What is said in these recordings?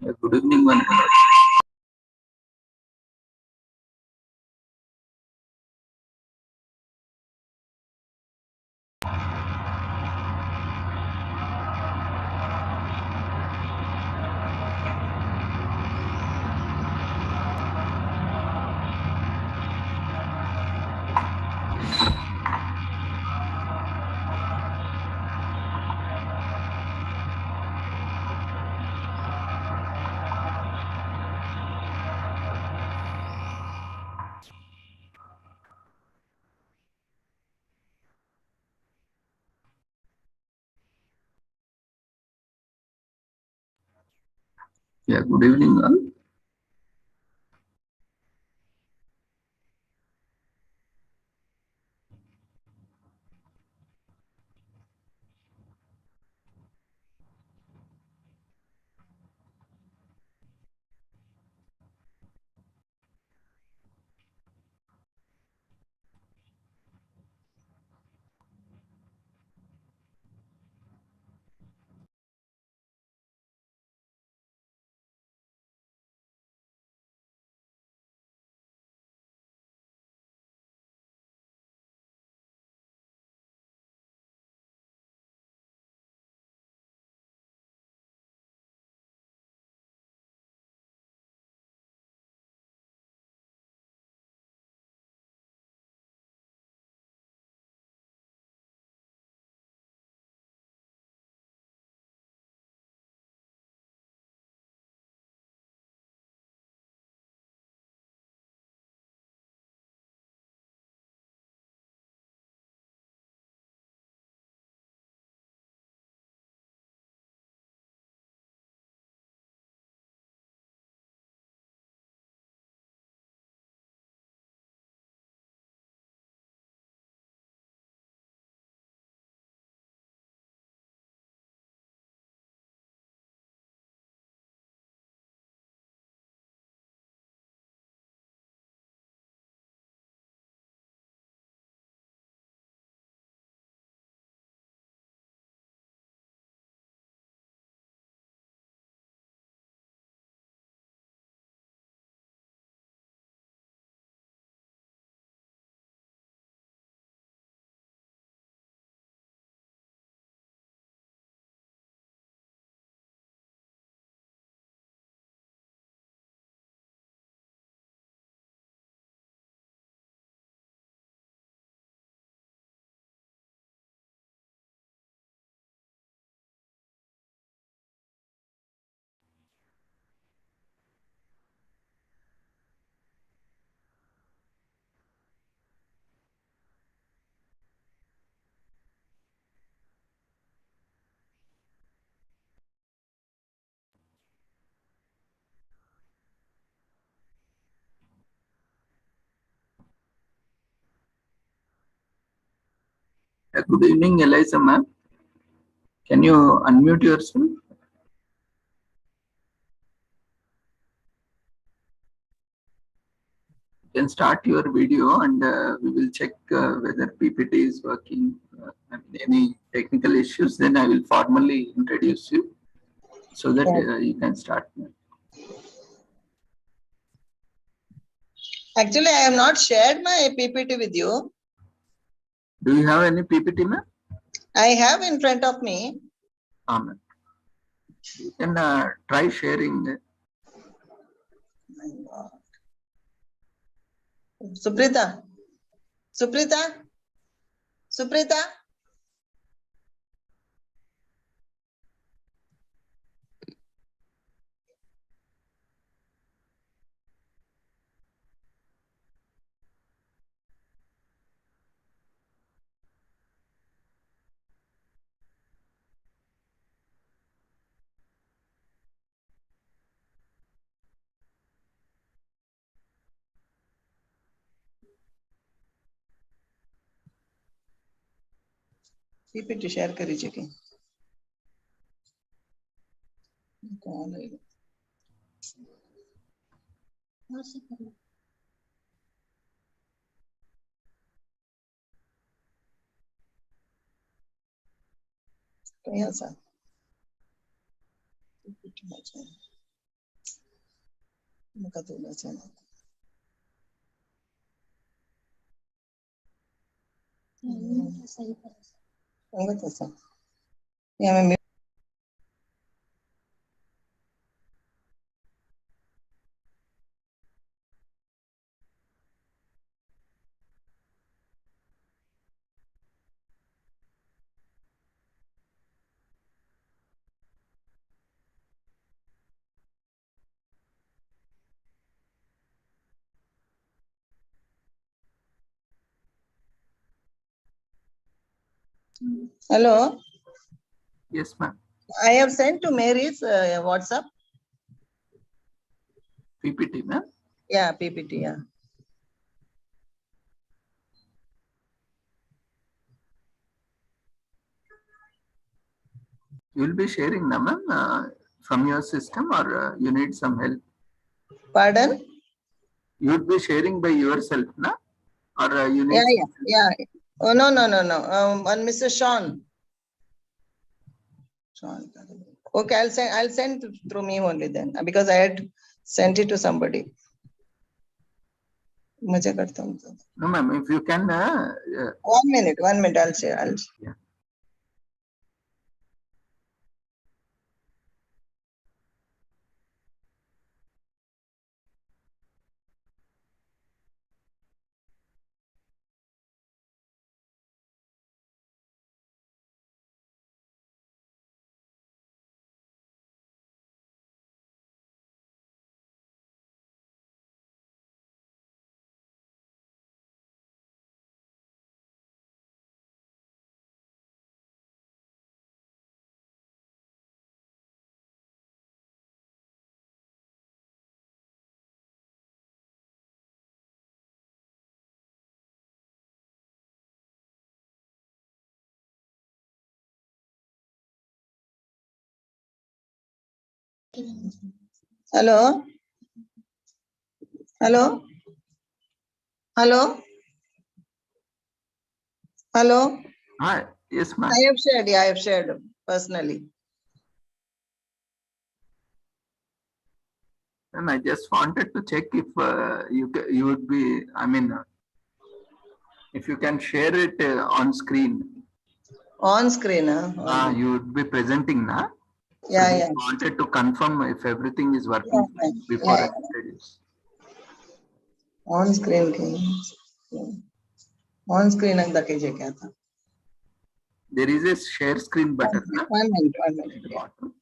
Good evening, one. Yeah, good evening, all. Good evening, Eliza, ma'am. Can you unmute yourself? You can start your video, and we will check whether PPT is working. Any technical issues, then I will formally introduce you so that you can start. Actually, I have not shared my PPT with you. Do you have any PPT, ma'am? I have in front of me. Ma'am. You can try sharing. Suprita. Suprita. Suprita. PPT share कर दीजिए कि कौन है कहीं ऐसा मुका तुला channel सांगत असं या Hello. Yes, ma'am. I have sent to Mary's WhatsApp. PPT, ma'am. Yeah, PPT. Yeah. You will be sharing, ma'am, from your system, or you need some help? Pardon? You would be sharing by yourself, na? Or you need? Yeah. Oh no. On Mr. Sean. Sean. Okay, I'll send through me only then because I had sent it to somebody. मजा करता हूँ. No, ma'am. If you can. 1 minute. I'll share. Yeah. Hello. Hello. Hello. Hello. Hi. Yes, ma'am. I have shared. Yeah, I have shared personally. And I just wanted to check if you would be. I mean, if you can share it on screen. On screen, huh? You would be presenting, na? Yeah, So yeah. just wanted to confirm if everything is working before I introduce. On screen on screen अंदर कीजिए क्या था? There is a share screen button. 1 minute. At the bottom.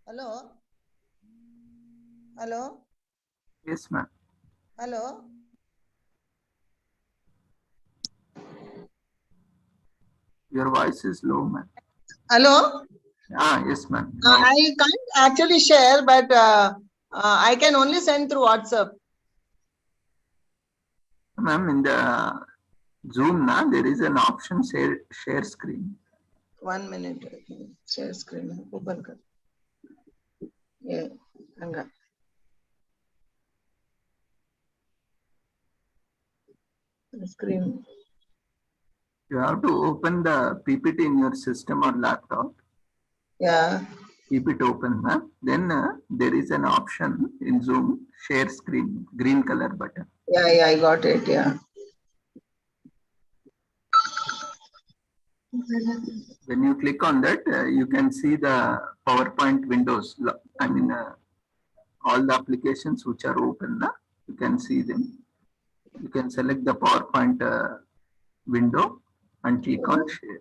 Hello. Hello. Yes, ma'am. Hello. Your voice is low, ma'am. Hello. Yes, ma'am. I can't actually share, but I can only send through WhatsApp. Ma'am, in the Zoom, there is an option share screen. 1 minute. Share screen. Open. Yeah. Screen. You have to open the PPT in your system or laptop. Yeah. Keep it open, ma'am. Then there is an option in Zoom, share screen, green color button. Yeah, I got it. Yeah. When you click on that, you can see the PowerPoint windows. I mean, all the applications which are open, you can see them. You can select the PowerPoint window and click on share.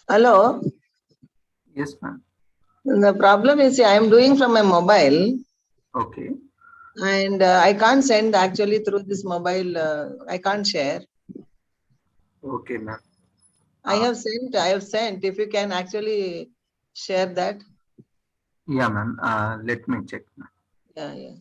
Hello. Yes, ma'am. The problem is I am doing from my mobile. Okay. And I can't send actually through this mobile. I can't share. Okay, ma'am. I have sent. If you can actually share that. Yeah, ma'am. Let me check. Yeah, yeah.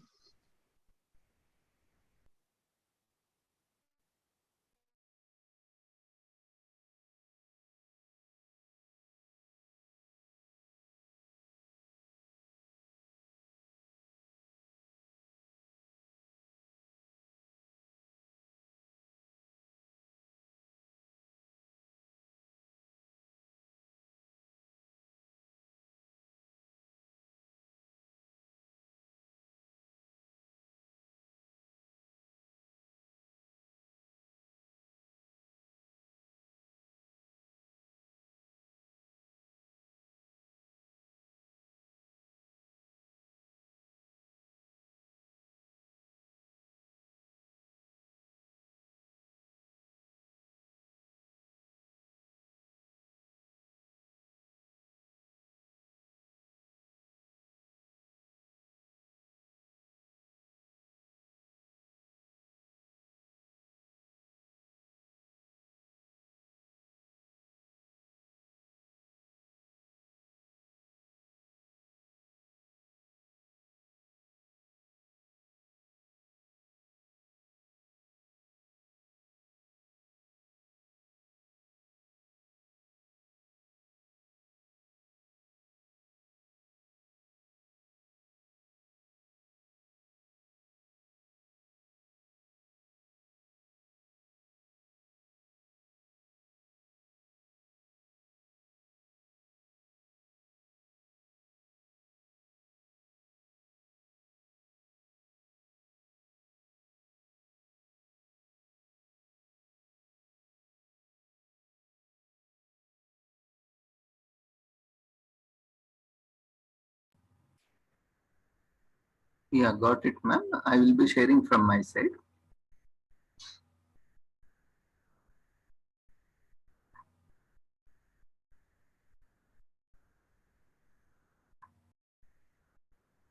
Yeah, got it, ma'am. I will be sharing from my side.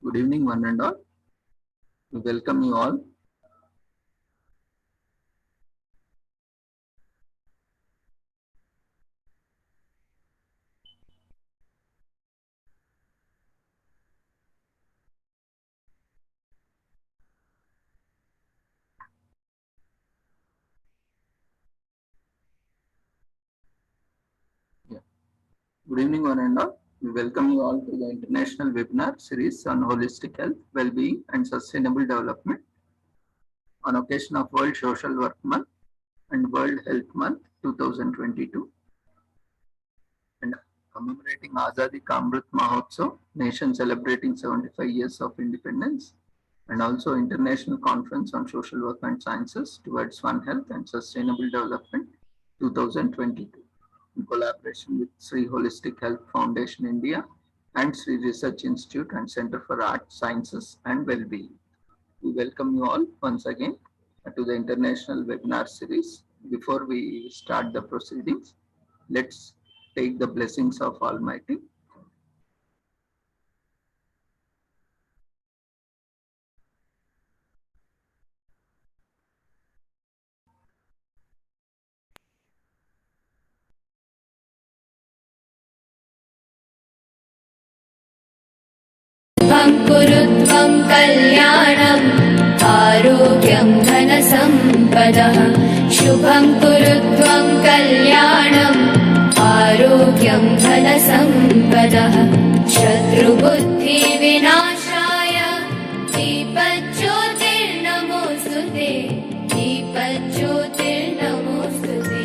Good evening, one and all. We welcome you all. Yeah. Good evening, one and all. We welcome you all to the international webinar series on holistic health, well-being, and sustainable development on occasion of World Social Work Month. and World Health Month 2022. And commemorating Azadi Ka Amrit Mahotsav, nation celebrating 75 years of independence, and also International Conference on Social Work and Sciences towards One Health and Sustainable Development 2022, in collaboration with Sri Holistic Health Foundation India and Sri Research Institute and Center for Art, Sciences and Wellbeing. We welcome you all once again to the international webinar series. Before we start the proceedings, let's take the blessings of Almighty. कुरुत्वं कल्याणम् आरोग्यं धनसम्पदः शुभं कुरुत्वं कल्याणम् आरोग्यं धनसम्पदः शत्रुबुद्धिविनाशाय दीपज्योतिर्नमोऽस्तुते दीपज्योतिर्नमोऽस्तुते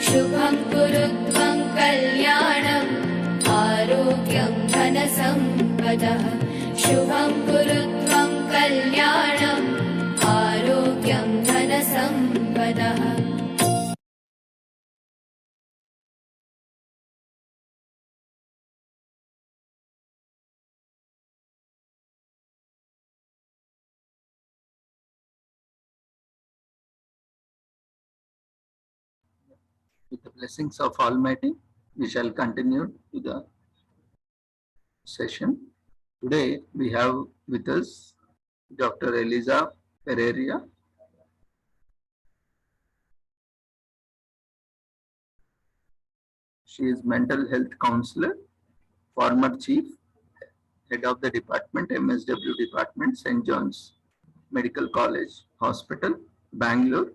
शुभं कुरुत्वं कल्याणम् आरोग्यं धनसम्पदः शुभं कुरुत्वं कल्याणम् आरोग्यं धनसम्पदः. With the blessings of Almighty, we shall continue to the session. Today we have with us Dr. Eliza Pereira. She is mental health counselor, former chief, head of the department, MSW department, St. John's Medical College Hospital, Bangalore.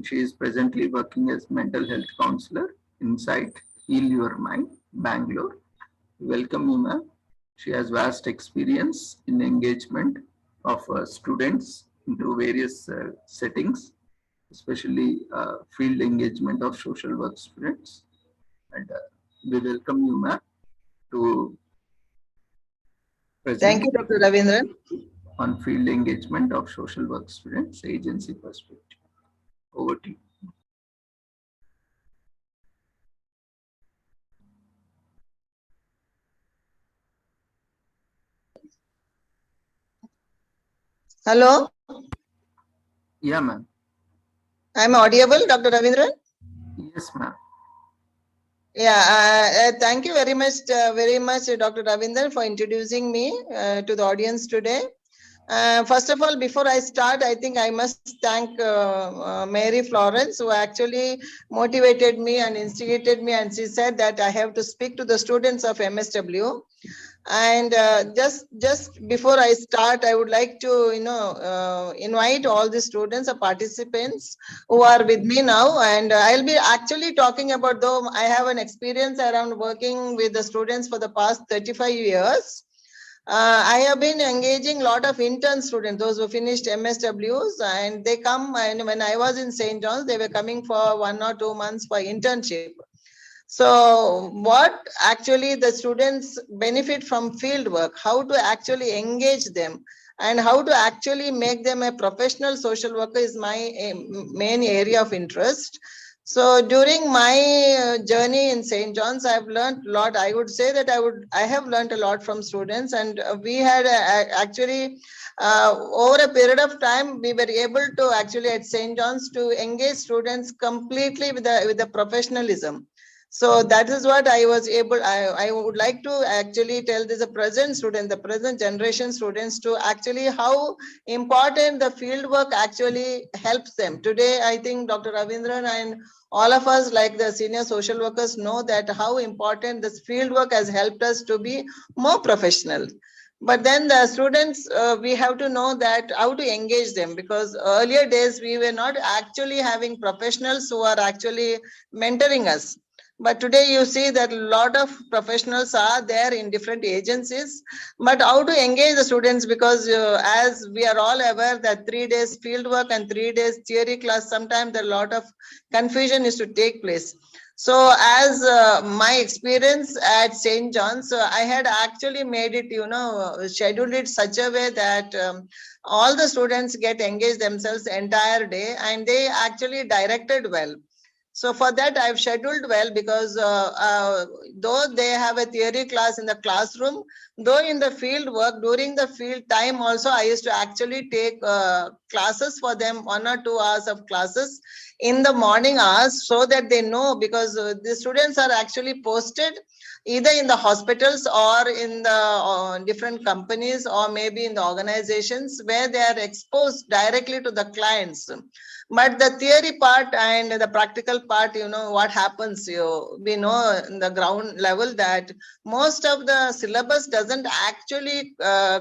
She is presently working as mental health counselor inside Heal Your Mind, Bangalore. Welcome you, ma'am. She has vast experience in engagement of students into various settings, especially field engagement of social work students. And we welcome you, ma'am, to present. Thank you, Dr. Ravindran. On field engagement of social work students, agency perspective. Over to you. Hello, Yeah, ma'am. I'm audible, Dr. Ravindran? Yes, ma'am. Yeah, thank you very much, Dr. Ravindran, for introducing me to the audience today. First of all, before I start, I think I must thank Mary Florence, who actually motivated me and instigated me, and she said that I have to speak to the students of MSW. And just before I start, I would like to invite all the students or participants who are with me now, and I'll be actually talking about, though I have an experience around working with the students for the past 35 years. I have been engaging a lot of intern students, those who finished MSWs, and they come, and when I was in St. John's, they were coming for 1 or 2 months for internship. So what actually the students benefit from field work, how to actually engage them, and how to actually make them a professional social worker is my main area of interest. So during my journey in St. John's, I've learned a lot. I would say that I have learned a lot from students, and we had actually over a period of time, we were able to actually at St. John's to engage students completely with the professionalism. So that is what I was able, I would like to actually tell this, the present generation students, to actually how important the field work actually helps them. Today, I think Dr. Ravindran and all of us, like the senior social workers, know that how important this field work has helped us to be more professional. But then the students, we have to know that how to engage them, because earlier days we were not actually having professionals who are actually mentoring us. But today you see that a lot of professionals are there in different agencies. But how to engage the students? Because as we are all aware that 3 days field work and 3 days theory class, sometimes a lot of confusion is to take place. So as my experience at St. John's, I had actually made it, scheduled it such a way that all the students get engaged themselves entire day, and they actually directed well. So for that, I've scheduled well, because though they have a theory class in the classroom, though in the field work, during the field time also, I used to actually take classes for them, 1 or 2 hours of classes in the morning hours, so that they know, because the students are actually posted either in the hospitals or in the different companies, or maybe in the organizations where they are exposed directly to the clients. But the theory part and the practical part, what happens, we know in the ground level that most of the syllabus doesn't actually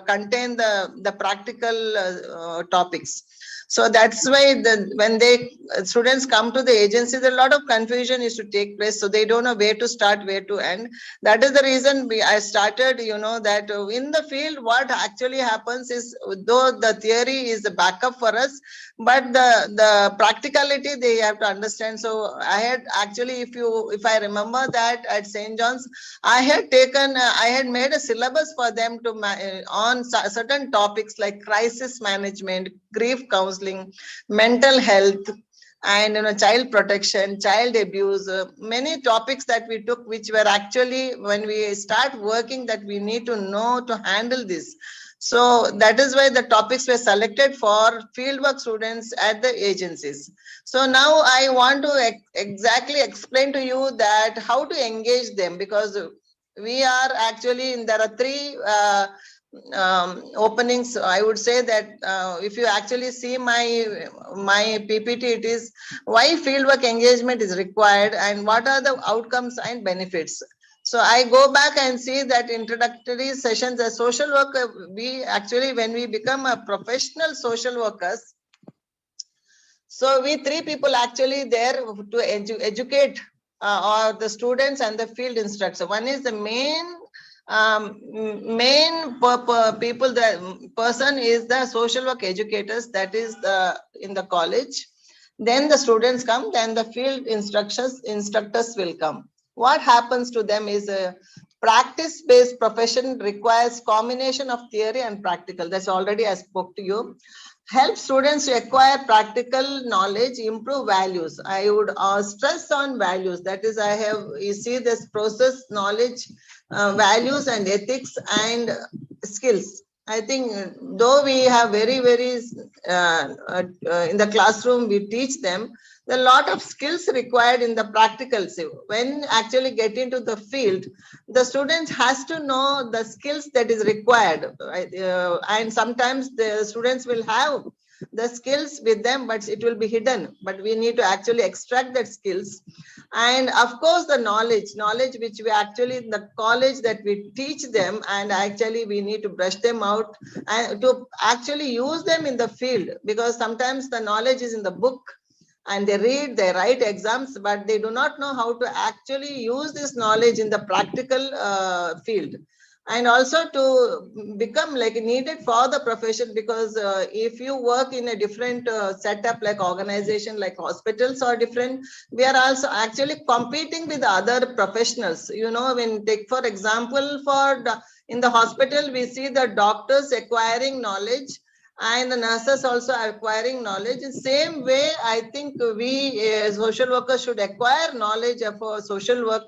contain the practical topics. So that's why when students come to the agency, a lot of confusion is to take place. So they don't know where to start, where to end. That is the reason I started, that in the field, what actually happens is, though the theory is the backup for us, but the practicality they have to understand. So I had actually, if I remember that at St. John's, I had made a syllabus for them to on certain topics like crisis management, grief counseling, mental health, and child protection, child abuse, many topics that we took, which were actually, when we start working, that we need to know to handle this. So that is why the topics were selected for fieldwork students at the agencies. So now I want to exactly explain to you that how to engage them, because we are actually, there are 3 openings. I would say that if you actually see my PPT, it is why fieldwork engagement is required and what are the outcomes and benefits. So I go back and see that introductory sessions as social work, we actually, when we become a professional social workers, so we 3 people actually there to educate or the students and the field instructor. One is the main people, the person is the social work educators, that is in the college. Then the students come, then the field instructors will come. What happens to them is a practice-based profession requires combination of theory and practical. That's already I spoke to you. Help students to acquire practical knowledge, improve values. I would stress on values. That is, you see this process, knowledge, values and ethics and skills. I think though we have very in the classroom, we teach them, there are a lot of skills required in the practical. When actually get into the field, the students has to know the skills that is required, right? And sometimes the students will have the skills with them, but it will be hidden. But we need to actually extract that skills. And of course, the knowledge which we actually in the college that we teach them, and actually we need to brush them out and to actually use them in the field, because sometimes the knowledge is in the book and they read, they write exams, but they do not know how to actually use this knowledge in the practical field. And also to become like needed for the profession, because if you work in a different setup, like organization, like hospitals are different, we are also actually competing with other professionals. When take for example, in the hospital, we see the doctors acquiring knowledge and the nurses also are acquiring knowledge. In the same way, I think we social workers should acquire knowledge of social work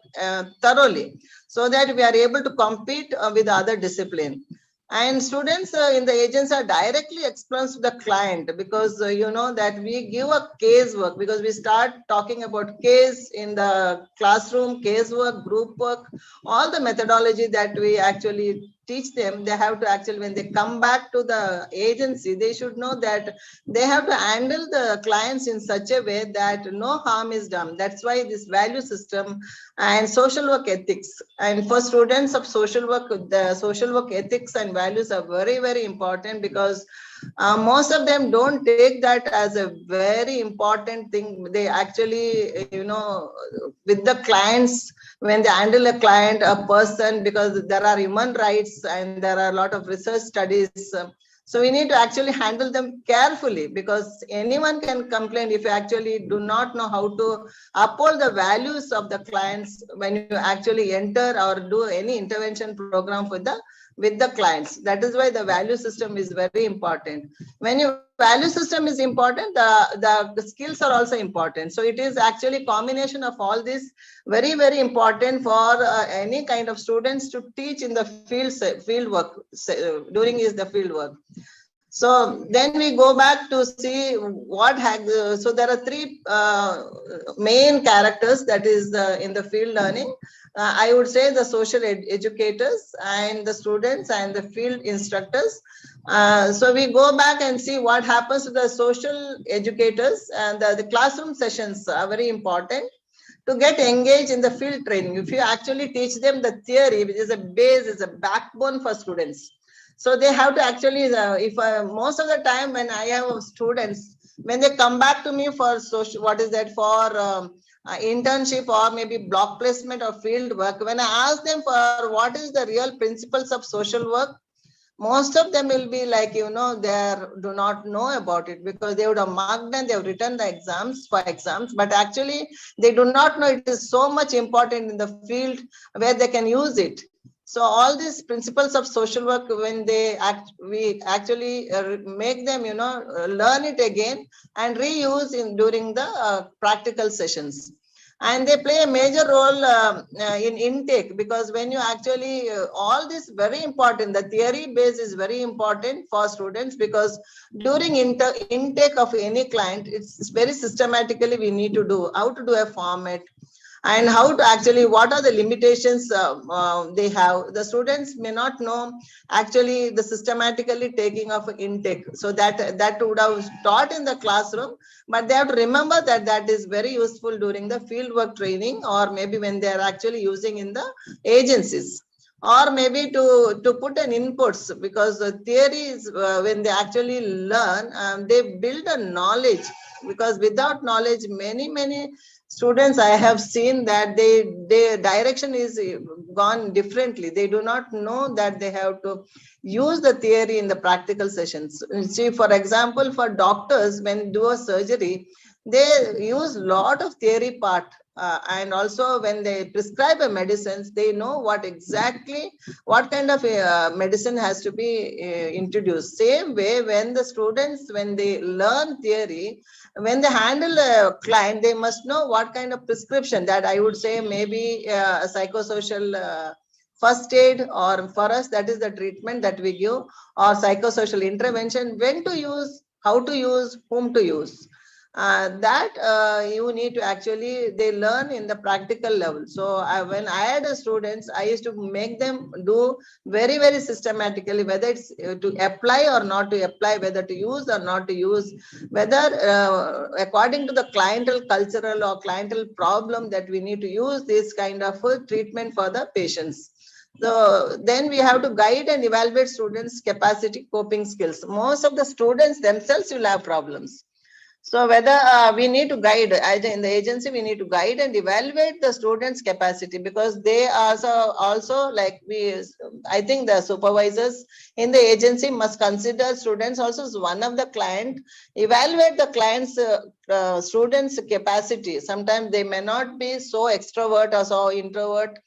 thoroughly, so that we are able to compete with other discipline. And students in the agents are directly exposed to the client, because that we give a case work, because we start talking about case in the classroom, case work, group work, all the methodology that we actually teach them. They have to actually, when they come back to the agency, they should know that they have to handle the clients in such a way that no harm is done. That's why this value system and social work ethics, and for students of social work, the social work ethics and values are very important, because most of them don't take that as a very important thing. They actually, with the clients, when they handle a client, a person, because there are human rights and there are a lot of research studies. So we need to actually handle them carefully, because anyone can complain if you actually do not know how to uphold the values of the clients when you actually enter or do any intervention program with the clients. That is why the value system is very important. When your value system is important, the skills are also important. So it is actually combination of all this, very, very important for any kind of students to teach in the field work during is the field work. So then we go back to see what so there are three main characters that is in the field learning. I would say the social educators and the students and the field instructors. So we go back and see what happens to the social educators, and the classroom sessions are very important to get engaged in the field training. If you actually teach them the theory, which is a base, is a backbone for students. So they have to actually, most of the time when I have students, when they come back to me for social, what is that, for internship or maybe block placement or field work, when I ask them for what is the real principles of social work, most of them will be like, they do not know about it, because they would have marked and they have written the exams for exams, but actually they do not know it is so much important in the field where they can use it. So all these principles of social work, when we actually make them, learn it again and reuse during the practical sessions. And they play a major role in intake, because when you actually, all this very important, the theory base is very important for students, because during intake of any client, it's very systematically we need to do, how to do a format, and how to actually, what are the limitations they have. The students may not know actually the systematically taking of intake, so that would have taught in the classroom, but they have to remember that is very useful during the fieldwork training, or maybe when they are actually using in the agencies, or maybe to put an inputs, because the theory is when they actually learn, they build a knowledge, because without knowledge, many students I have seen that their direction is gone differently. They do not know that they have to use the theory in the practical sessions. See, for example, for doctors, when do a surgery, they use lot of theory part. And also when they prescribe a medicines, they know what kind of medicine has to be introduced. Same way, when the students, when they learn theory, when they handle a client, they must know what kind of prescription, that I would say maybe a psychosocial first aid, or for us that is the treatment that we give, or psychosocial intervention, when to use, how to use, whom to use. You need to actually, they learn in the practical level. So when I had students, I used to make them do very, very systematically, whether it's to apply or not to apply, whether to use or not to use, whether according to the clientele cultural or clientele problem, that we need to use this kind of treatment for the patients. So then we have to guide and evaluate students' capacity, coping skills. Most of the students themselves will have problems. So whether we need to guide, either in the agency, we need to guide and evaluate the students' capacity, because they also like I think the supervisors in the agency must consider students also as one of the client, evaluate the client's students' capacity. Sometimes they may not be so extrovert or so introvert.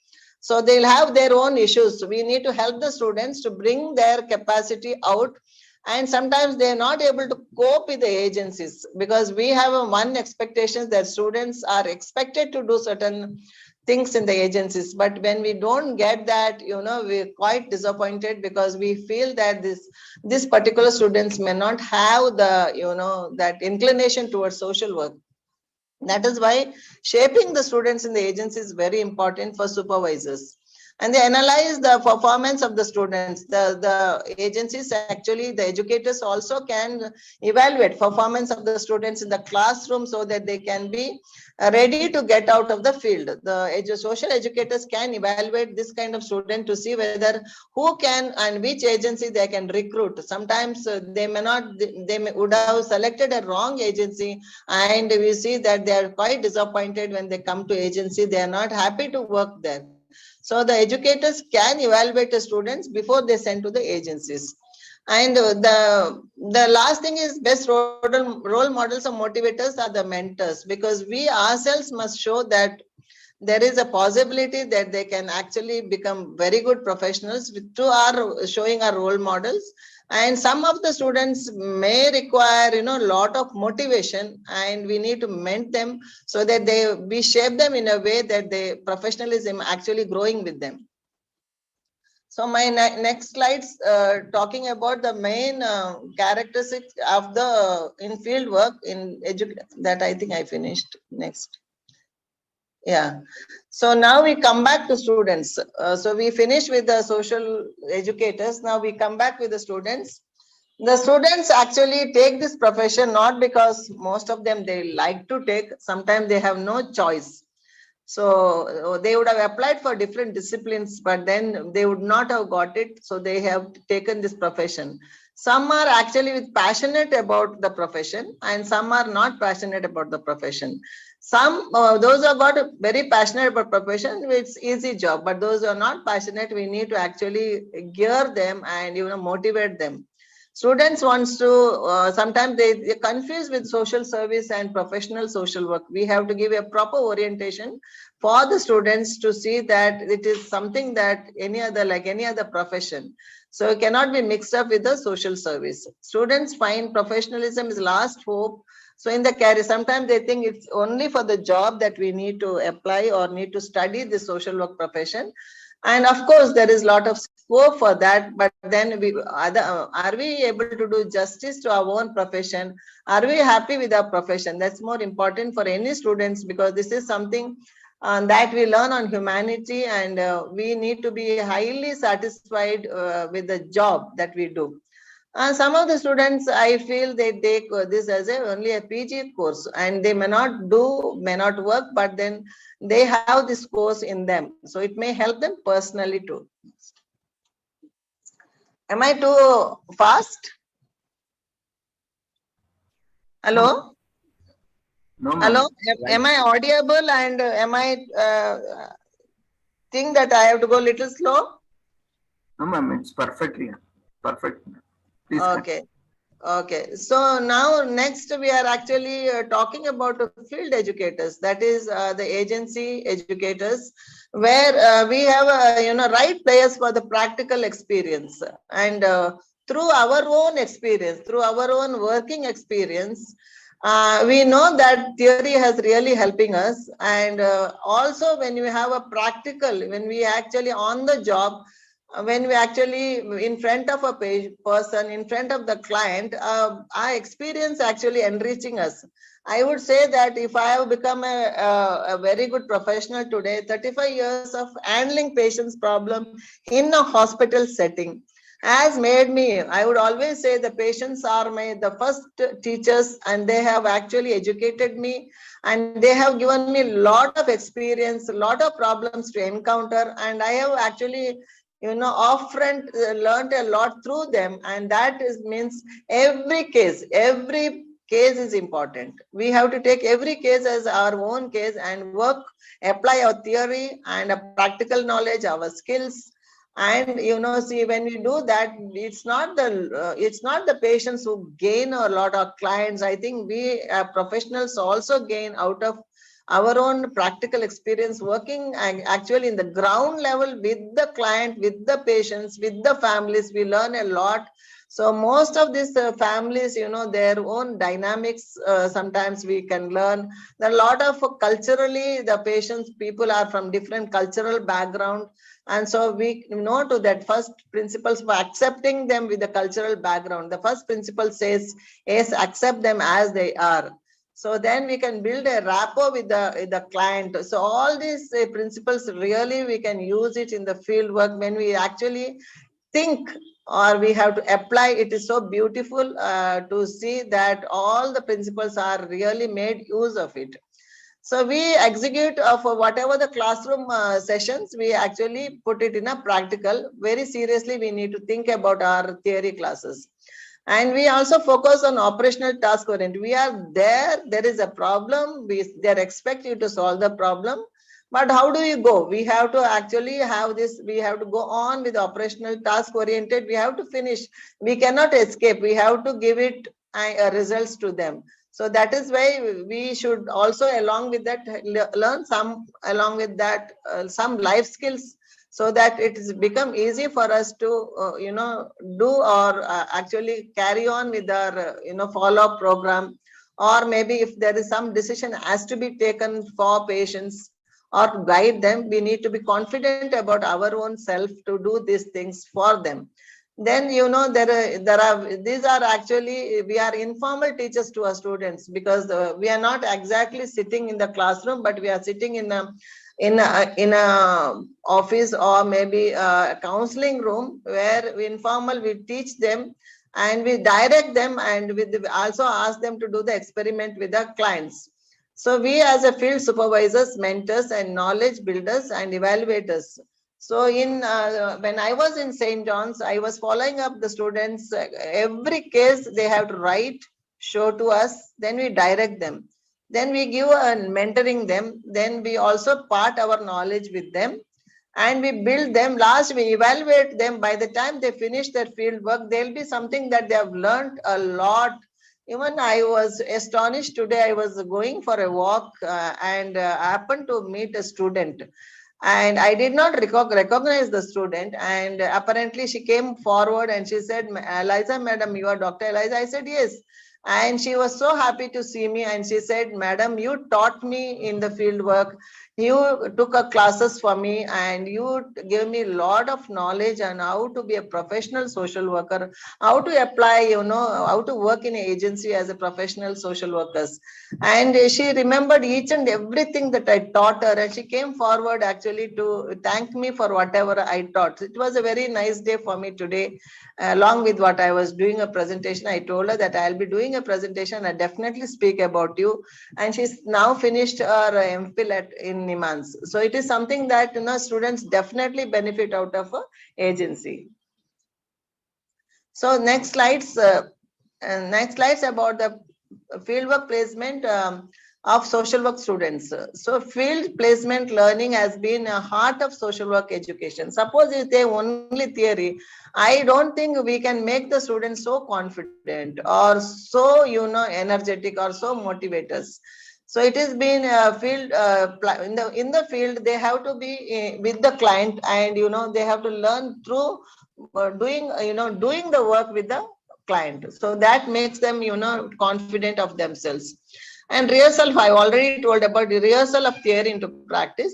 So they'll have their own issues. So we need to help the students to bring their capacity out. And sometimes they're not able to cope with the agencies, because we have one expectation that students are expected to do certain things in the agencies. But when we don't get that, we're quite disappointed, because we feel that this particular students may not have the, that inclination towards social work. That is why shaping the students in the agency is very important for supervisors. and they analyze the performance of the students. The agencies, actually the educators also can evaluate performance of the students in the classroom so that they can be ready to get out of the field. The social educators can evaluate this kind of student to see whether who can and which agency they can recruit. Sometimes they may not, would have selected a wrong agency, and we see that they are quite disappointed when they come to agency. They are not happy to work there. So the educators can evaluate the students before they send to the agencies. And the last thing is, best role models or motivators are the mentors, because we ourselves must show that there is a possibility that they can actually become very good professionals through our showing our role models. And some of the students may require, a lot of motivation, and we need to mentor them so that we shape them in a way that the professionalism actually growing with them. So my next slides talking about the main characteristics of the in field work in education, that I think I finished. Next. Yeah. So now we come back to students. So we finish with the social educators. Now we come back with the students. The students actually take this profession not because most of them they like to take. Sometimes they have no choice. So they would have applied for different disciplines, but then they would not have got it. So they have taken this profession. Some are actually passionate about the profession, and some are not passionate about the profession. Some, those who got very passionate about profession, it's easy job. But those who are not passionate, we need to actually gear them and motivate them. Students wants to, sometimes they confuse with social service and professional social work. We have to give a proper orientation for the students to see that it is something that like any other profession. So it cannot be mixed up with the social service. Students find professionalism is last hope. So in the career, sometimes they think it's only for the job that we need to apply or need to study the social work profession. And of course, there is a lot of scope for that. But then are we able to do justice to our own profession? Are we happy with our profession? That's more important for any students, because this is something that we learn on humanity, and we need to be highly satisfied with the job that we do. Some of the students, I feel they take this as only a PG course, and they may not work, but then they have this course in them. So it may help them personally too. Am I too fast? Hello? No, Hello? right. Am I audible, and am I think that I have to go a little slow? No, ma'am, it's perfectly perfect. Please okay. Okay, so now next we are actually talking about field educators, that is the agency educators, where we have right players for the practical experience, and through our own experience, through our own working experience, we know that theory has really helping us, and also when we have a practical, when we actually on the job, when we actually in front of a person, in front of the client, our experience actually enriching us. I would say that if I have become a very good professional today, 35 years of handling patients' problem in a hospital setting has made me, I would always say the patients are the first teachers, and they have actually educated me, and they have given me a lot of experience, a lot of problems to encounter, and I have actually upfront learned a lot through them. And that means every case is important. We have to take every case as our own case and work, apply our theory and a practical knowledge, our skills. And see, when we do that, it's not the patients who gain a lot of clients. I think we professionals also gain out of our own practical experience working actually in the ground level with the client, with the patients, with the families. We learn a lot. So most of these families, their own dynamics, sometimes we can learn. There are a lot of culturally, the patients, people are from different cultural background. And so we know to that first principles for accepting them with the cultural background. The first principle says, yes, accept them as they are. So then we can build a rapport with the client. So all these principles really we can use it in the field work when we actually think or we have to apply. It is so beautiful to see that all the principles are really made use of it. So we execute for whatever the classroom sessions, we actually put it in a practical. Very seriously, we need to think about our theory classes. And we also focus on operational task oriented. We are there, there is a problem, they expect you to solve the problem. But how do you go? We have to actually have this, we have to go on with operational task oriented. We have to finish. We cannot escape. We have to give it results to them. So that is why we should also along with that learn some, along with that some life skills, so that it has become easy for us to do or actually carry on with our follow-up program. Or maybe if there is some decision has to be taken for patients or guide them, we need to be confident about our own self to do these things for them. Then there are these are actually, we are informal teachers to our students, because we are not exactly sitting in the classroom, but we are sitting in a office or maybe a counseling room where we informal, we teach them and we direct them, and we also ask them to do the experiment with the clients. So we as a field supervisors, mentors and knowledge builders and evaluators. So when I was in St. John's, I was following up the students. Every case they have to write, show to us, then we direct them. Then we give mentoring them. Then we also part our knowledge with them and we build them. Last, we evaluate them. By the time they finish their field work, there'll be something that they have learned a lot. Even I was astonished today. I was going for a walk and happened to meet a student. And I did not recognize the student. And apparently she came forward and she said, "Eliza, madam, you are Dr. Eliza?" I said, "Yes." And she was so happy to see me. And she said, "Madam, you taught me in the field work. You took classes for me and you gave me a lot of knowledge on how to be a professional social worker, how to apply, how to work in an agency as a professional social workers." And she remembered each and everything that I taught her. And she came forward actually to thank me for whatever I taught. It was a very nice day for me today. Along with what I was doing a presentation, I told her that I'll be doing a presentation. I definitely speak about you. And she's now finished her MPhil in Nimans. So it is something that students definitely benefit out of an agency. So next slides about the fieldwork placement of social work students. So field placement learning has been a heart of social work education. Suppose if they only theory, I don't think we can make the students so confident or so energetic or so motivators. So it has been a field in the field. They have to be with the client, and they have to learn through doing the work with the client. So that makes them confident of themselves. And rehearsal, I already told about the rehearsal of theory into practice.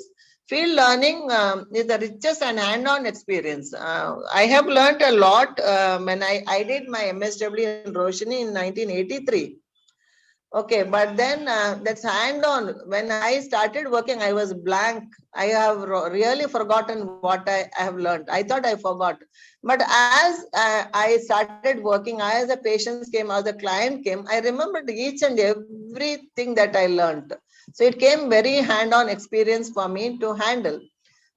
Field learning is the richest and hand-on experience. I have learned a lot when I did my MSW in Roshini in 1983. Okay, but then that's hand-on. When I started working, I was blank. I have really forgotten what I have learned. I thought I forgot. But as I started working, as the patients came, as the client came, I remembered each and everything that I learned. So it came very hand-on experience for me to handle.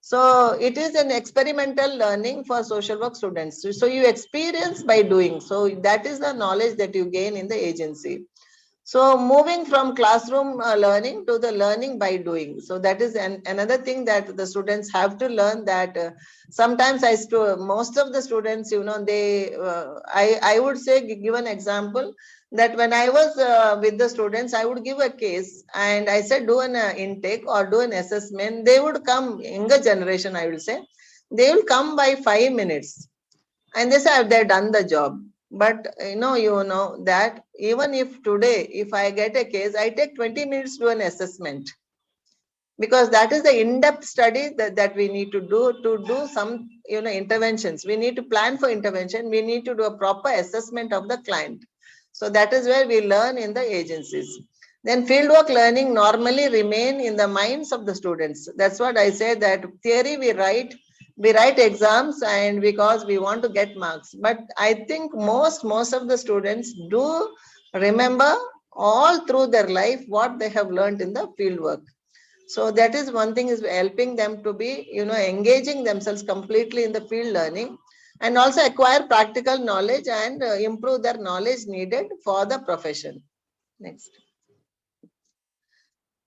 So it is an experimental learning for social work students. So you experience by doing. So that is the knowledge that you gain in the agency. So moving from classroom learning to the learning by doing. So that is another thing that the students have to learn, that sometimes most of the students, I would say, give an example that when I was with the students, I would give a case and I said, do an intake or do an assessment. They would come, younger generation, I will say, they will come by 5 minutes and they say they've done the job. But you know that even if today, if I get a case, I take 20 minutes to do an assessment, because that is the in-depth study that we need to do some interventions. We need to plan for intervention. We need to do a proper assessment of the client. So that is where we learn in the agencies. Then fieldwork learning normally remain in the minds of the students. That's what I say, that theory we write exams and because we want to get marks. But I think most of the students do remember all through their life what they have learned in the fieldwork. So that is one thing, is helping them to be, engaging themselves completely in the field learning, and also acquire practical knowledge and improve their knowledge needed for the profession. Next.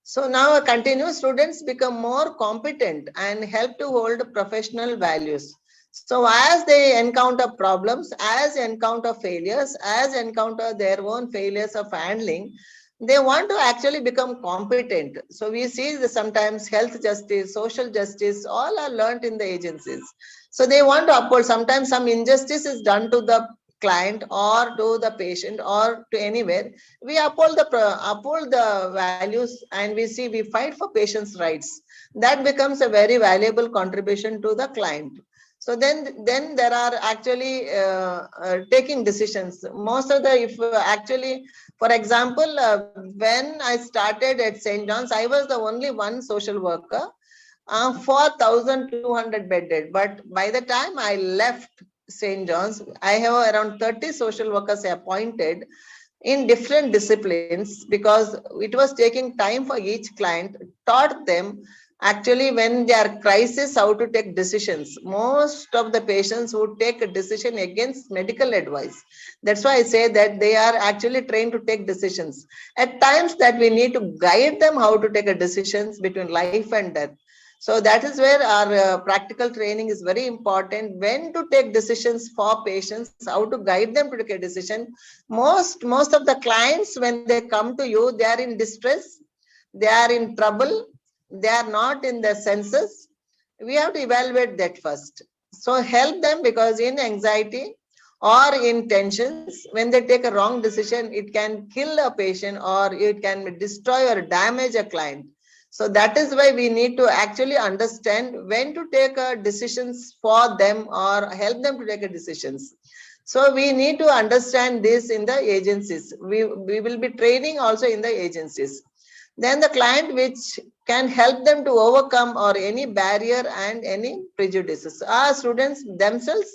So now I continue, students become more competent and help to hold professional values. So as they encounter problems, as encounter failures, as encounter their own failures of handling, they want to actually become competent. So we see that sometimes health justice, social justice, all are learned in the agencies. So they want to uphold, sometimes some injustice is done to the client or to the patient or to anywhere. We uphold the values, and we fight for patients' rights. That becomes a very valuable contribution to the client. So then there are actually taking decisions. Most of the, if actually, for example, when I started at St. John's, I was the only one social worker for 1,200 bedded. But by the time I left St. John's, I have around 30 social workers appointed in different disciplines, because it was taking time for each client, taught them actually when they are crisis how to take decisions. Most of the patients would take a decision against medical advice. That's why I say that they are actually trained to take decisions. At times that we need to guide them how to take a decisions between life and death. So that is where our practical training is very important, when to take decisions for patients, how to guide them to take a decision. Most of the clients, when they come to you, they are in distress, they are in trouble, they are not in their senses. We have to evaluate that first. So help them, because in anxiety or in tensions, when they take a wrong decision, it can kill a patient or it can destroy or damage a client. So that is why we need to actually understand when to take decisions for them or help them to take a decisions. So we need to understand this in the agencies. We will be training also in the agencies. Then the client which can help them to overcome or any barrier and any prejudices. Our students themselves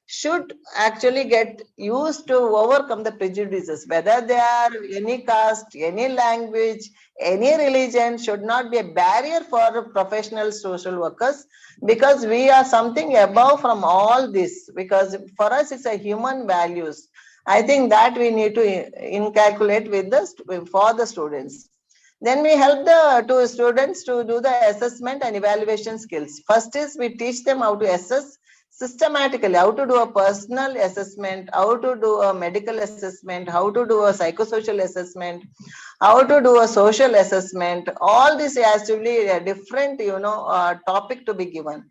should actually get used to overcome the prejudices, whether they are any caste, any language, any religion, should not be a barrier for professional social workers, because we are something above from all this, because for us it's a human values. I think that we need to inculcate for the students. Then we help the students to do the assessment and evaluation skills. First is we teach them how to assess systematically, how to do a personal assessment, how to do a medical assessment, how to do a psychosocial assessment, how to do a social assessment. All this has to be a different, topic to be given.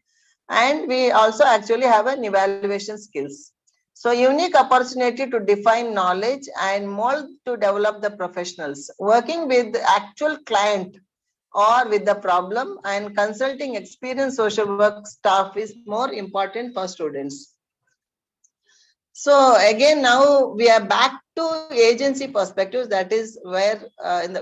And we also actually have an evaluation skills. So unique opportunity to define knowledge and mold to develop the professionals. Working with the actual client or with the problem, and consulting experienced social work staff is more important for students. So again, now we are back to agency perspectives. That is where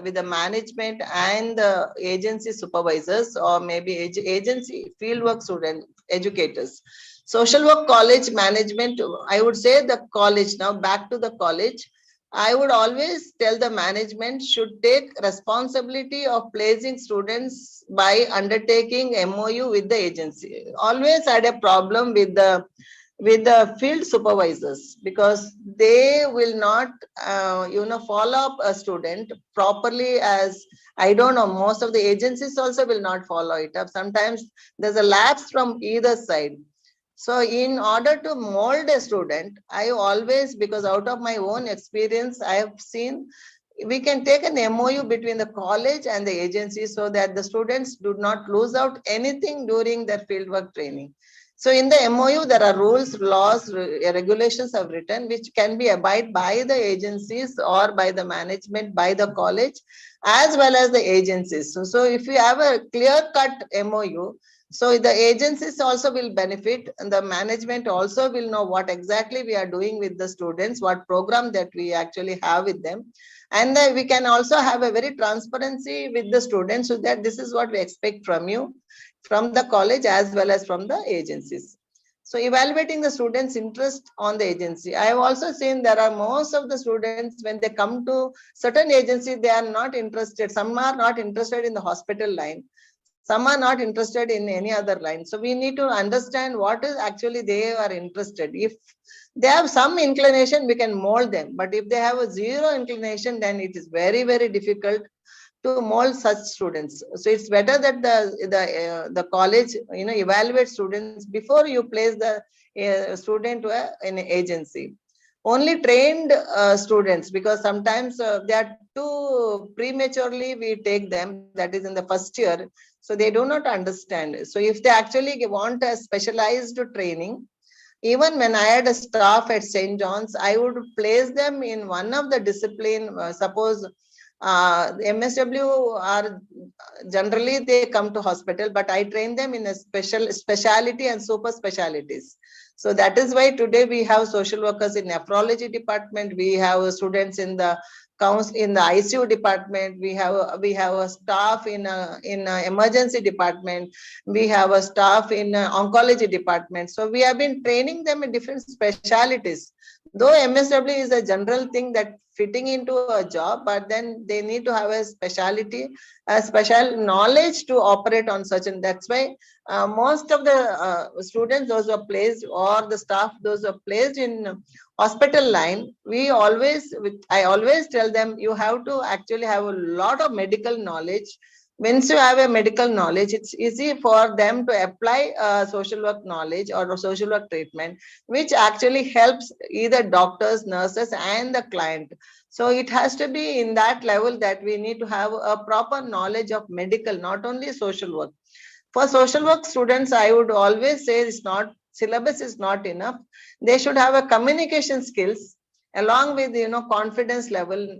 with the management and the agency supervisors, or maybe agency fieldwork student educators. Social work college management, I would say the college, now back to the college. I would always tell the management should take responsibility of placing students by undertaking MOU with the agency. Always had a problem with the field supervisors, because they will not follow up a student properly. As I don't know, most of the agencies also will not follow it up. Sometimes there's a lapse from either side. So in order to mold a student, I always, because out of my own experience, I have seen we can take an MOU between the college and the agency, so that the students do not lose out anything during their fieldwork training. So in the MOU, there are rules, laws, regulations are written, which can be abided by the agencies or by the management, by the college, as well as the agencies. So if you have a clear-cut MOU, So the agencies also will benefit, and the management also will know what exactly we are doing with the students, what program that we actually have with them. And we can also have a very transparency with the students, so that this is what we expect from you, from the college as well as from the agencies. So evaluating the students' interest on the agency. I have also seen there are most of the students, when they come to certain agency, they are not interested. Some are not interested in the hospital line. Some are not interested in any other line. So we need to understand what is actually they are interested. If they have some inclination, we can mold them. But if they have a zero inclination, then it is very, very difficult to mold such students. So it's better that the college evaluate students before you place the student to an agency. Only trained students, because sometimes they are too prematurely we take them, that is in the first year, so they do not understand. So if they actually want a specialized training, even when I had a staff at St. John's, I would place them in one of the discipline. Suppose MSW are generally they come to hospital, but I train them in a speciality and super specialities. So that is why today we have social workers in nephrology department. We have students in the in the ICU department. We have a staff in emergency department. We have a staff in oncology department. So we have been training them in different specialities. Though MSW is a general thing that fitting into a job, but then they need to have a speciality, a special knowledge to operate on such. And that's why most of the students, those who are placed, or the staff, those who are placed in hospital line, I always tell them, you have to actually have a lot of medical knowledge. Once you have a medical knowledge, it's easy for them to apply social work knowledge or social work treatment, which actually helps either doctors, nurses, and the client. So it has to be in that level that we need to have a proper knowledge of medical, not only social work. For social work students, I would always say syllabus is not enough. They should have a communication skills along with confidence level,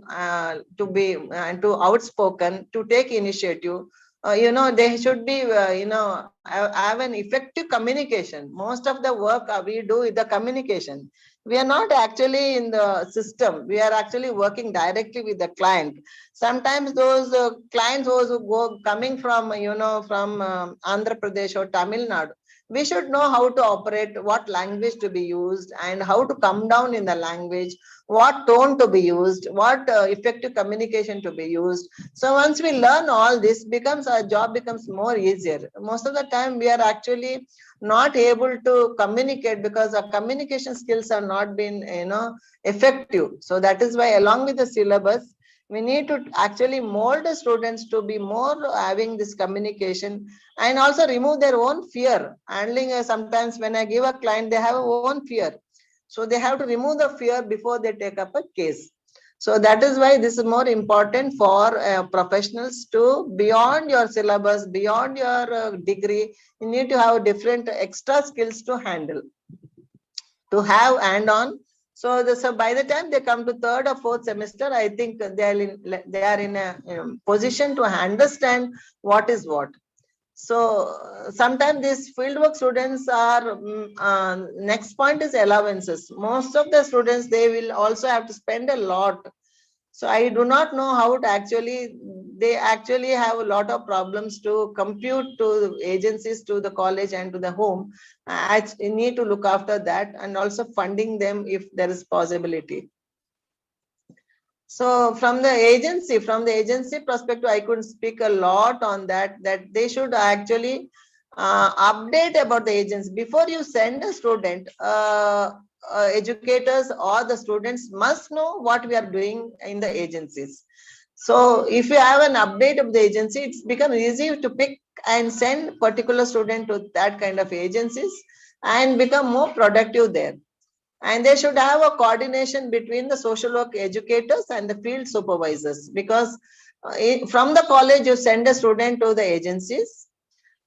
to be to outspoken, to take initiative. They should be have an effective communication. Most of the work we do is the communication. We are not actually in the system. We are actually working directly with the client. Sometimes those clients, those who go coming from Andhra Pradesh or Tamil Nadu, we should know how to operate, what language to be used, and how to come down in the language, what tone to be used, what effective communication to be used. So once we learn all this, our job becomes more easier. Most of the time we are actually not able to communicate because our communication skills have not been effective. So that is why, along with the syllabus, we need to actually mold the students to be more having this communication, and also remove their own fear. Handling sometimes when I give a client, they have a own fear. So they have to remove the fear before they take up a case. So that is why this is more important for professionals to, beyond your syllabus, beyond your degree, you need to have different extra skills to handle, to have and on. So by the time they come to third or fourth semester, I think they are in a position to understand what is what. So sometimes these fieldwork students are, next point is allowances. Most of the students, they will also have to spend a lot. So I do not know how to they actually have a lot of problems to compute to agencies, to the college and to the home. I need to look after that, and also funding them if there is possibility. So from the agency perspective, I could speak a lot on that they should actually update about the agency. Before you send a student, educators or the students must know what we are doing in the agencies. So if you have an update of the agency, it's become easy to pick and send particular student to that kind of agencies and become more productive there. And they should have a coordination between the social work educators and the field supervisors, because from the college you send a student to the agencies,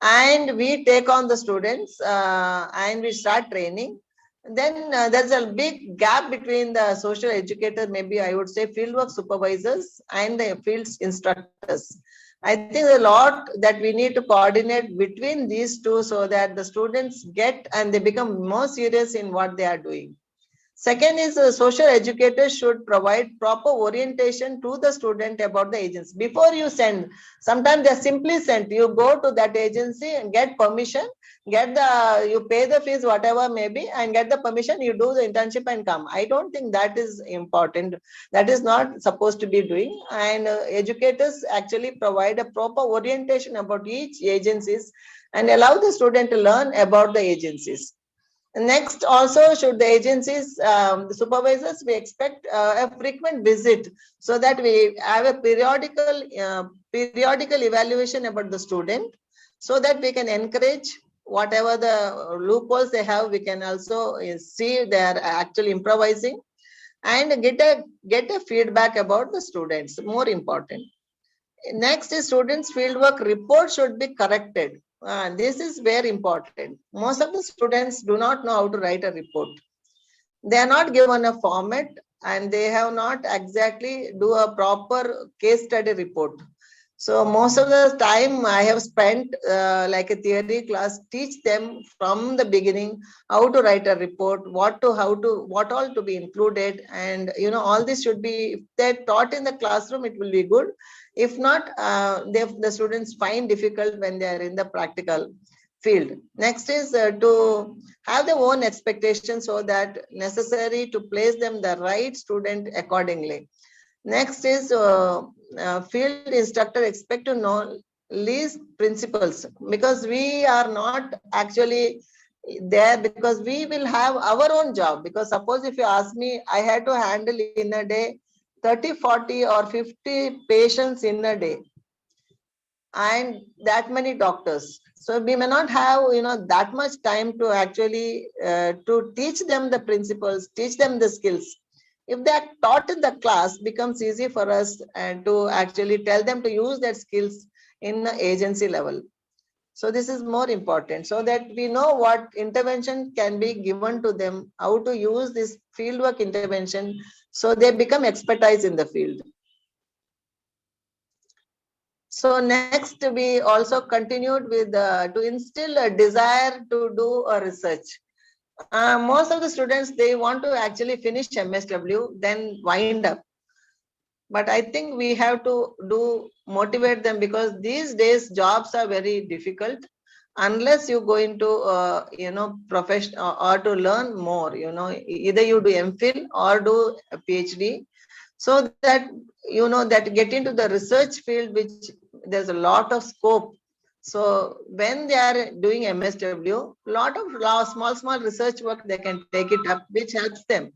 and we take on the students and we start training. Then there's a big gap between the social educator, maybe I would say fieldwork supervisors, and the field instructors. I think a lot that we need to coordinate between these two so that the students get and they become more serious in what they are doing. Second is social educators should provide proper orientation to the student about the agency. Before you send, sometimes they're simply sent. You go to that agency and get permission, you pay the fees, whatever maybe, and get the permission, you do the internship and come. I don't think that is important. That is not supposed to be doing. And educators actually provide a proper orientation about each agencies and allow the student to learn about the agencies. Next, also, should the agencies, the supervisors, we expect a frequent visit so that we have a periodical evaluation about the student, so that we can encourage whatever the loopholes they have. We can also see they are actually improvising and get a feedback about the students. More important. Next is students' fieldwork report should be corrected. This is very important. Most of the students do not know how to write a report. They are not given a format and they have not exactly do a proper case study report. So most of the time I have spent like a theory class, teach them from the beginning how to write a report, what all to be included, and all this should be, if they're taught in the classroom, it will be good. If not, the students find difficult when they are in the practical field. Next is to have their own expectations so that necessary to place them the right student accordingly. Next is field instructor expect to know least principles, because we are not actually there, because we will have our own job. Because suppose if you ask me, I had to handle in a day 30, 40 or 50 patients in a day and that many doctors. So we may not have that much time to actually to teach them the principles, teach them the skills. If they are taught in the class, becomes easy for us and to actually tell them to use their skills in the agency level. So this is more important, so that we know what intervention can be given to them, how to use this fieldwork intervention, so they become expertise in the field. So next, we also continued with to instill a desire to do a research. Most of the students, they want to actually finish MSW, then wind up. But I think we have to motivate them, because these days jobs are very difficult unless you go into profession or to learn more. Either you do MPhil or do a PhD, so that that get into the research field, which there's a lot of scope. So when they are doing MSW, lot of small research work, they can take it up, which helps them.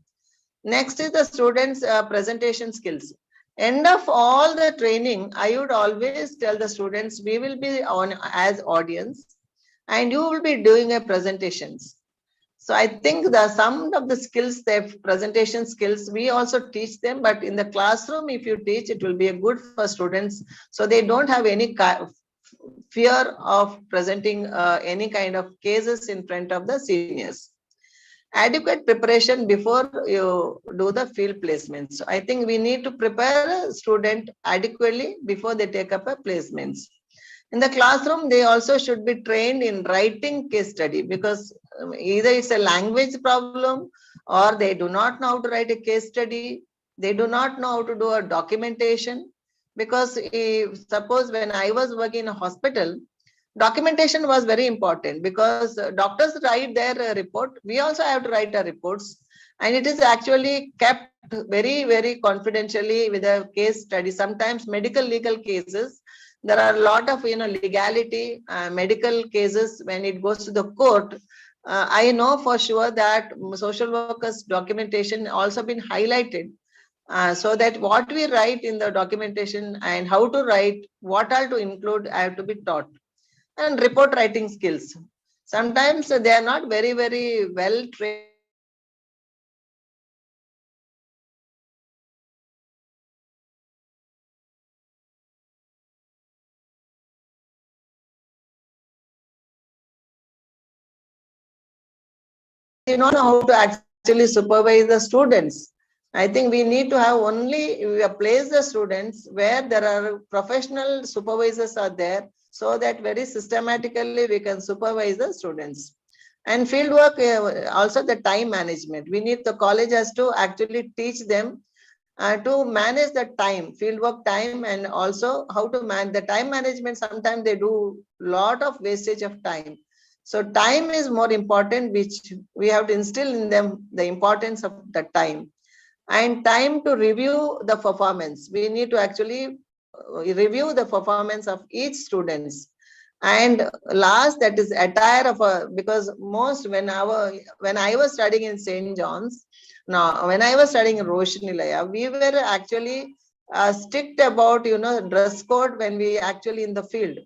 Next is the students presentation skills. End of all the training, I would always tell the students, we will be on as audience and you will be doing a presentations. So I think some of the skills, the presentation skills, we also teach them, but in the classroom, if you teach, it will be good for students. So they don't have any fear of presenting any kind of cases in front of the seniors. Adequate preparation before you do the field placements. So I think we need to prepare a student adequately before they take up a placements. In the classroom, they also should be trained in writing case study, because either it's a language problem or they do not know how to write a case study. They do not know how to do a documentation, because if, suppose when I was working in a hospital, documentation was very important, because doctors write their report. We also have to write our reports, and it is actually kept very, very confidentially with a case study. Sometimes medical legal cases, there are a lot of legality, medical cases. When it goes to the court, I know for sure that social workers documentation also been highlighted, so that what we write in the documentation and how to write, what all to include, have to be taught. And report writing skills, sometimes they are not very, very well trained in report writing, because they do not know how to actually supervise the students. I think we need to have only place the students where there are professional supervisors are there, so that very systematically we can supervise the students. And field work, also the time management. We need the college has to actually teach them to manage the time, fieldwork time, and also how to manage the time management. Sometimes they do lot of wastage of time. So time is more important, which we have to instill in them the importance of the time. And time to review the performance. We need to actually review the performance of each students. And last, that is attire of a, because most when I was studying in St. John's, now when I was studying in Roshanilaya, we were actually strict about dress code when we actually in the field.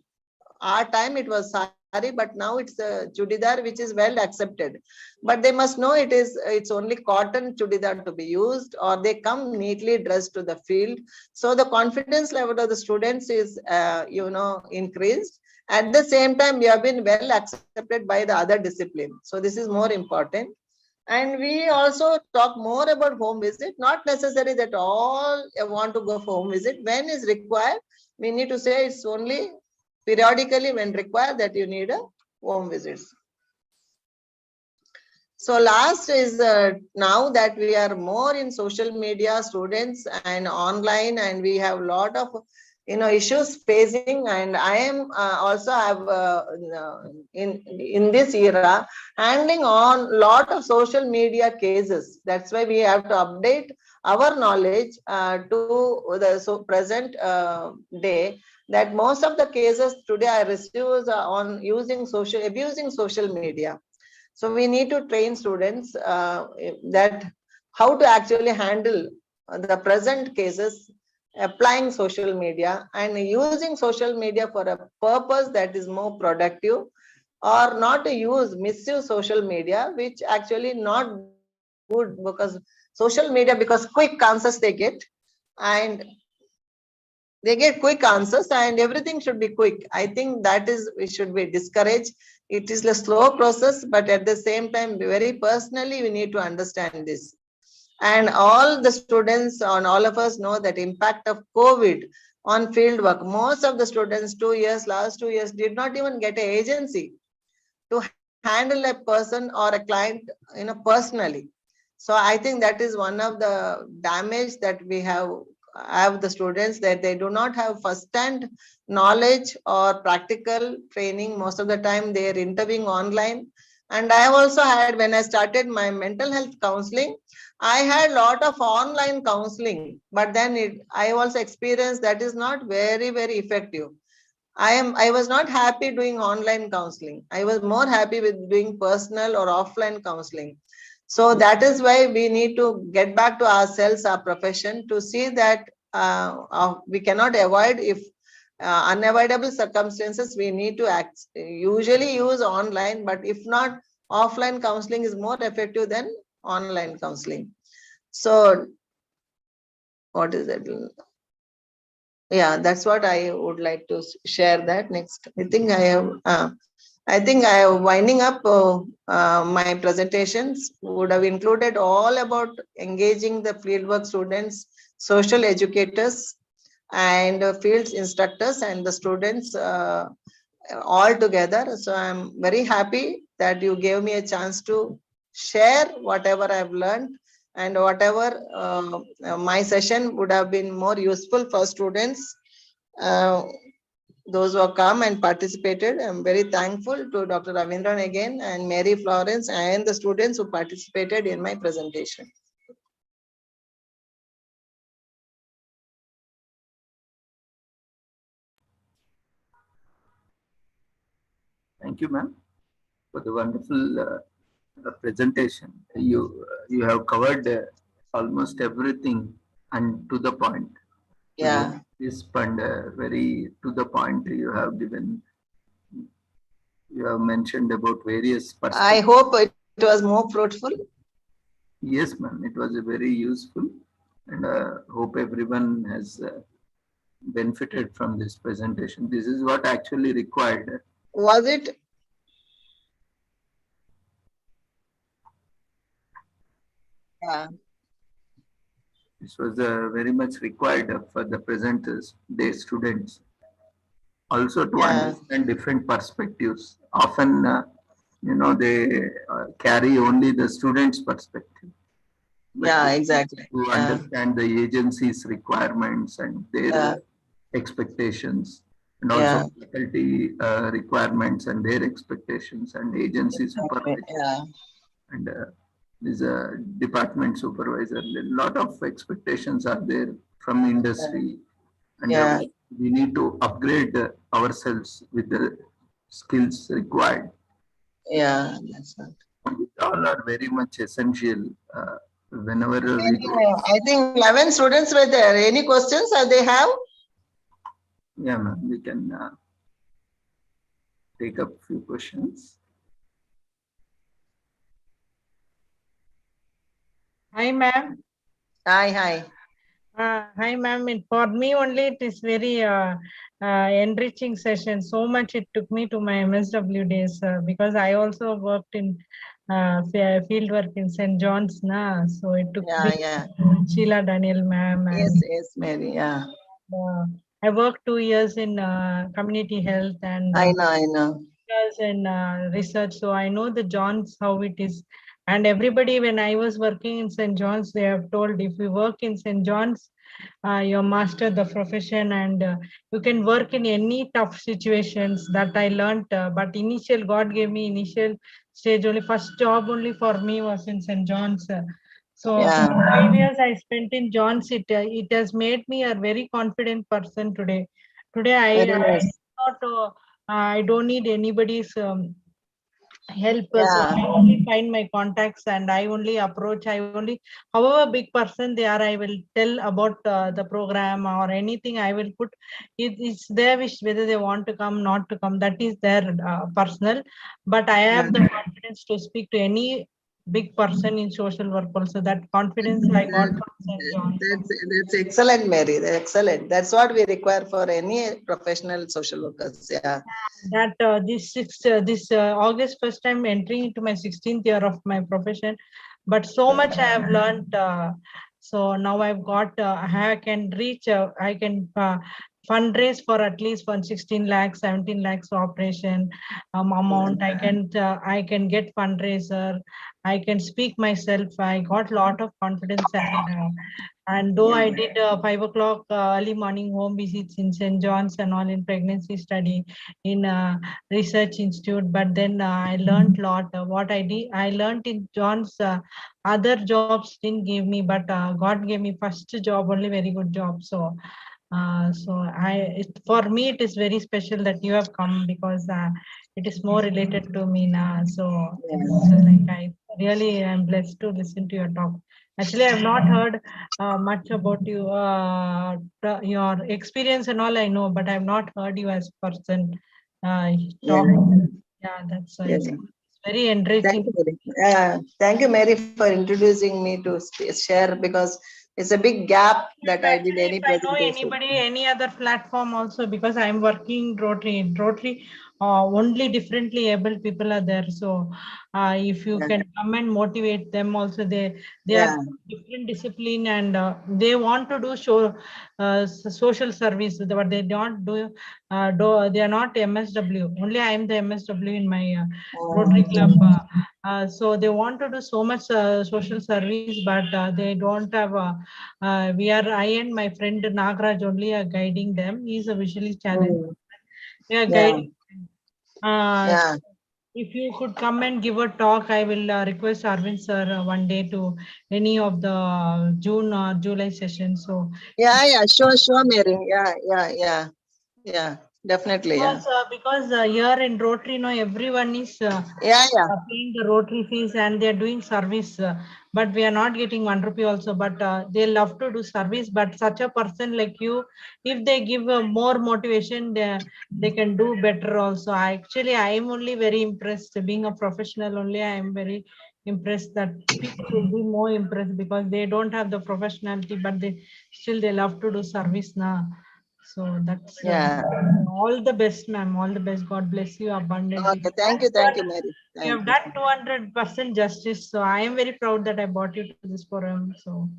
Our time it was sari, but now it's a chudidar, which is well accepted. But they must know it's only cotton chudidar to be used, or they come neatly dressed to the field. So the confidence level of the students is increased. At the same time, we have been well accepted by the other discipline. So this is more important. And we also talk more about home visit. Not necessary that all want to go for home visit. When is required, we need to say it's only periodically when required that you need a home visits. So last is now that we are more in social media, students and online, and we have a lot of issues facing. And I am also have in this era handling on lot of social media cases. That's why we have to update our knowledge to the present day, that most of the cases today I receive on abusing social media. So we need to train students that how to actually handle the present cases, applying social media and using social media for a purpose that is more productive, or not to misuse social media, which actually not good, because social media, because quick answers they get, and they get quick answers and everything should be quick. I think that is, we should be discouraged. It is a slow process, but at the same time, very personally, we need to understand this. And all the students and all of us know that impact of COVID on field work. Most of the students, last 2 years, did not even get an agency to handle a person or a client, personally. So I think that is one of the damage that we have the students, that they do not have first-hand knowledge or practical training. Most of the time they are interviewing online. And I have also had, when I started my mental health counseling, I had a lot of online counseling, but then I also experienced that is not very, very effective. I was not happy doing online counseling. I was more happy with doing personal or offline counseling. So that is why we need to get back to ourselves, our profession, to see that we cannot avoid, if unavoidable circumstances, we need to usually use online, but if not, offline counseling is more effective than online counseling. So what is it? Yeah, that's what I would like to share. That next, I think I have winding up my presentations would have included all about engaging the fieldwork students, social educators, and fields instructors and the students all together. So I'm very happy that you gave me a chance to share whatever I've learned, and whatever my session would have been more useful for students. Those who have come and participated. I'm very thankful to Dr. Ravindran again, and Mary Florence, and the students who participated in my presentation. Thank you, ma'am, for the wonderful presentation. You have covered almost everything and to the point. Yeah. Crisp and very to the point. You have mentioned about various perspectives. I hope it was more fruitful. Yes, ma'am. It was a very useful, and hope everyone has benefited from this presentation. This is what actually required. Was it? Yeah. This was very much required for the present day students. Also to understand different perspectives. Often, they carry only the student's perspective. But exactly. to understand the agency's requirements and their expectations, and also faculty requirements and their expectations, and agency supervisor, and this department supervisor. A lot of expectations are there from industry, and we need to upgrade ourselves with the skills required. That's right. All are very much essential whenever we go. I think 11 students were there. Any questions they have? Yeah, ma'am, we can take up few questions. Hi, ma'am. Hi. Hi, ma'am. For me only, it is very enriching session. So much it took me to my MSW days because I also worked in field work in St. John's. So it took me Sheila Daniel, ma'am. Yes, Mary. I worked 2 years in community health and I know. years in research. So I know the John's, how it is. And everybody, when I was working in St. John's, they have told if you work in St. John's, you master the profession and you can work in any tough situations. That I learned. But God gave me initial stage only. First job only for me was in St. John's. So 5 years I spent in John's. It has made me a very confident person today. Today I don't need anybody's help. So I only find my contacts and I only approach. However big person they are, I will tell about the program or anything. I will put it's their wish whether they want to come, not to come. That is their personal. But I have the confidence to speak to any big person in social work also. That confidence I got from St. John's. That's excellent, Mary. Excellent. That's what we require for any professional social workers. That this August 1st I'm entering into my 16th year of my profession, but so much I have learned. So now I've got I can reach I can fundraise for at least 16 lakhs 17 lakhs operation amount. I can get fundraiser. I can speak myself. I got lot of confidence and though I did 5 o'clock early morning home visits in St. John's and all in pregnancy study in research institute, but then I learned lot. What I did, I learned in John's. Other jobs didn't give me, but God gave me first job, only very good job. So for me it is very special that you have come because it is more related to me now. So like I really am blessed to listen to your talk. Actually, I have not heard much about you, your experience and all I know, but I have not heard you as person talk. Yeah, that's why it's very enriching. Thank you, Mary, for introducing me to share because it's a big gap that I did any presentation. If I know anybody, any other platform also, because I'm working Rotary, only differently able people are there. So if you can come and motivate them also, they are different discipline and they want to do social service, but they don't do, they are not MSW. Only I am the MSW in my Rotary Club. So they want to do so much social service, but they don't have. I and my friend Nagraj only are guiding them. He is a visually challenged. We are guiding. If you could come and give a talk, I will request Arvind sir one day to any of the June or July session. So sure, Mary. Definitely. Because here in Rotary, everyone is paying the Rotary fees and they are doing service, but we are not getting 1 rupee also. But they love to do service. But such a person like you, if they give more motivation, they can do better also. I am only very impressed. Being a professional only, I am very impressed that people should be more impressed because they don't have the professionality, but they love to do service now. So that's all the best, ma'am. All the best. God bless you abundantly. Okay, thank you, Mary. You have done 200% justice. So I am very proud that I brought you to this forum. So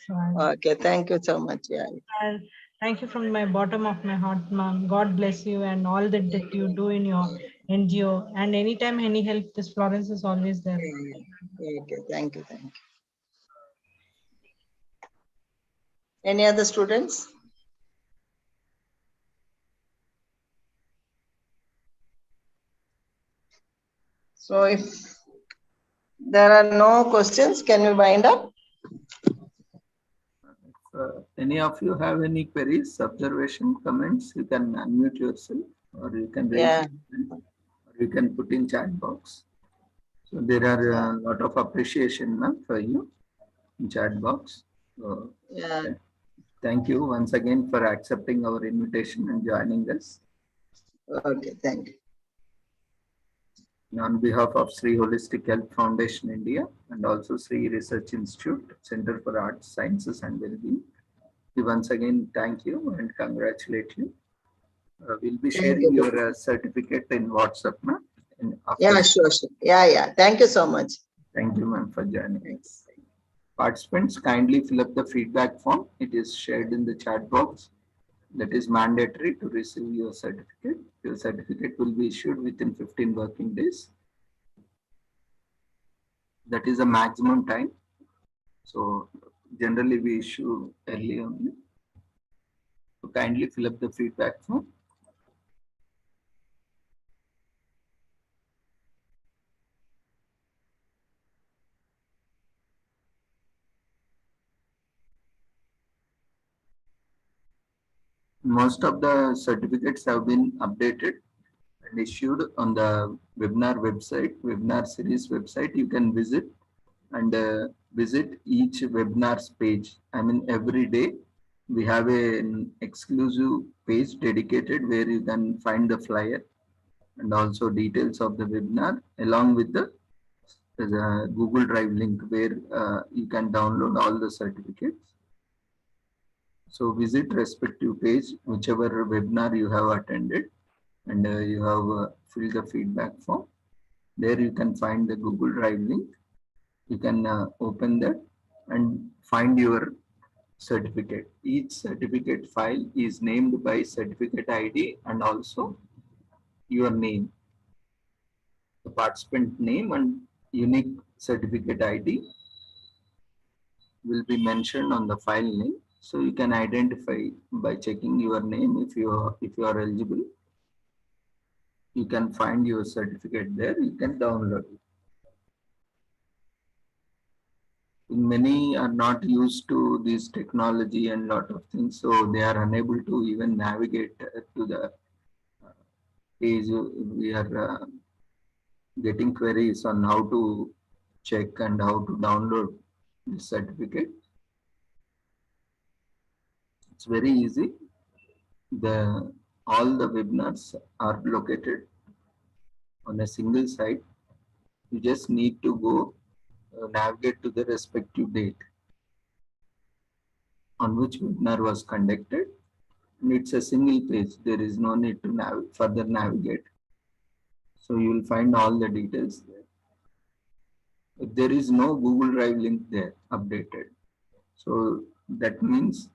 Sure. Okay, thank you so much. Yeah. And thank you from my bottom of my heart, ma'am. God bless you and all that you do in your NGO. And anytime any help, this Florence is always there. Okay, thank you, thank you. Any other students? So if there are no questions, can we wind up? Any of you have any queries, observation, comments, you can unmute yourself or you can raise Yeah. your hand, or you can put in chat box. So there are a lot of appreciation, ma'am, for you in chat box. So, Yeah. thank you once again for accepting our invitation and joining us. Okay, thank you. On behalf of Sri Holistic Health Foundation India and also Sri Research Institute, Center for Arts, Sciences and Wellbeing, we once again thank you and congratulate you. We'll be Thank sharing you. your certificate in WhatsApp, ma'am. Yeah, sure, sure. Yeah. Thank you so much. Thank you, ma'am, for joining us. Participants, kindly fill up the feedback form. It is shared in the chat box. That is mandatory to receive your certificate. Your certificate will be issued within 15 working days. That is a maximum time. So generally we issue early only. So kindly fill up the feedback form. Most of the certificates have been updated and issued on the webinar website, webinar series website. You can visit and visit each webinar's page. I mean, every day we have an exclusive page dedicated where you can find the flyer and also details of the webinar along with the Google Drive link where you can download all the certificates. So visit respective page, whichever webinar you have attended, and you have filled the feedback form. There you can find the Google Drive link. You can open that and find your certificate. Each certificate file is named by certificate ID and also your name. The participant name and unique certificate ID will be mentioned on the file name. So you can identify by checking your name if you are eligible. You can find your certificate there. You can download it. Many are not used to this technology and lot of things, so they are unable to even navigate to the page. We are getting queries on how to check and how to download the certificate. It's very easy. All the webinars are located on a single site. You just need to go navigate to the respective date on which webinar was conducted. And it's a single page. There is no need to further navigate. So you will find all the details there. There is no Google Drive link there updated. So that means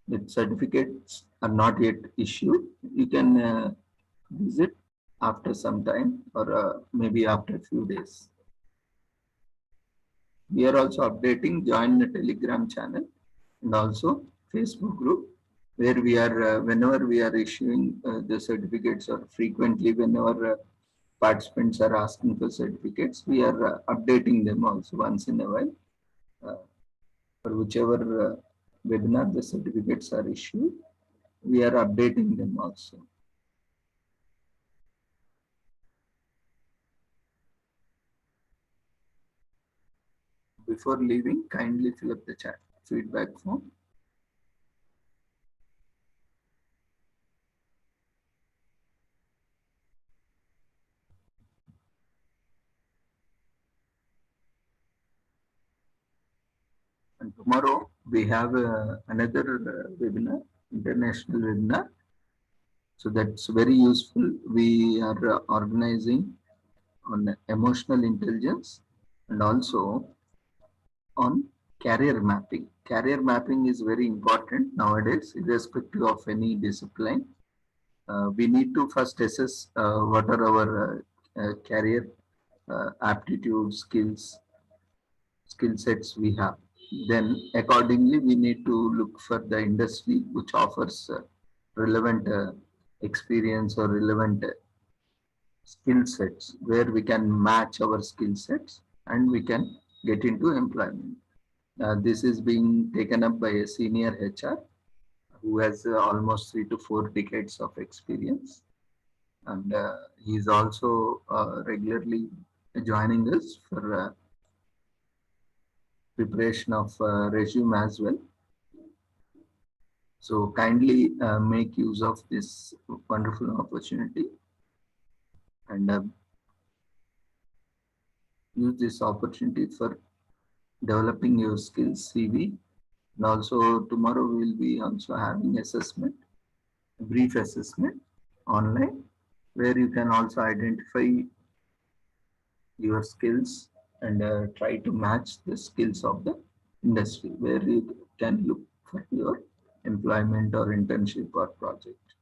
that certificates are not yet issued. You can visit after some time or maybe after a few days. We are also updating, join the Telegram channel and also Facebook group where we are, whenever we are issuing the certificates or frequently whenever participants are asking for certificates, we are updating them also once in a while. For whichever webinar the certificates are issued, we are updating them also. Before leaving, kindly fill up the chat feedback form. And tomorrow we have another webinar, international webinar. So that's very useful. We are organizing on emotional intelligence and also on career mapping. Career mapping is very important nowadays, irrespective of any discipline. We need to first assess what are our career aptitude, skill sets we have. Then accordingly, we need to look for the industry which offers relevant experience or relevant skill sets where we can match our skill sets and we can get into employment. This is being taken up by a senior HR who has almost 3 to 4 decades of experience. And he is also regularly joining us for preparation of resume as well. So kindly make use of this wonderful opportunity and use this opportunity for developing your skills CV. And also tomorrow we will be also having assessment, brief assessment online, where you can also identify your skills and try to match the skills of the industry where you can look for your employment or internship or project.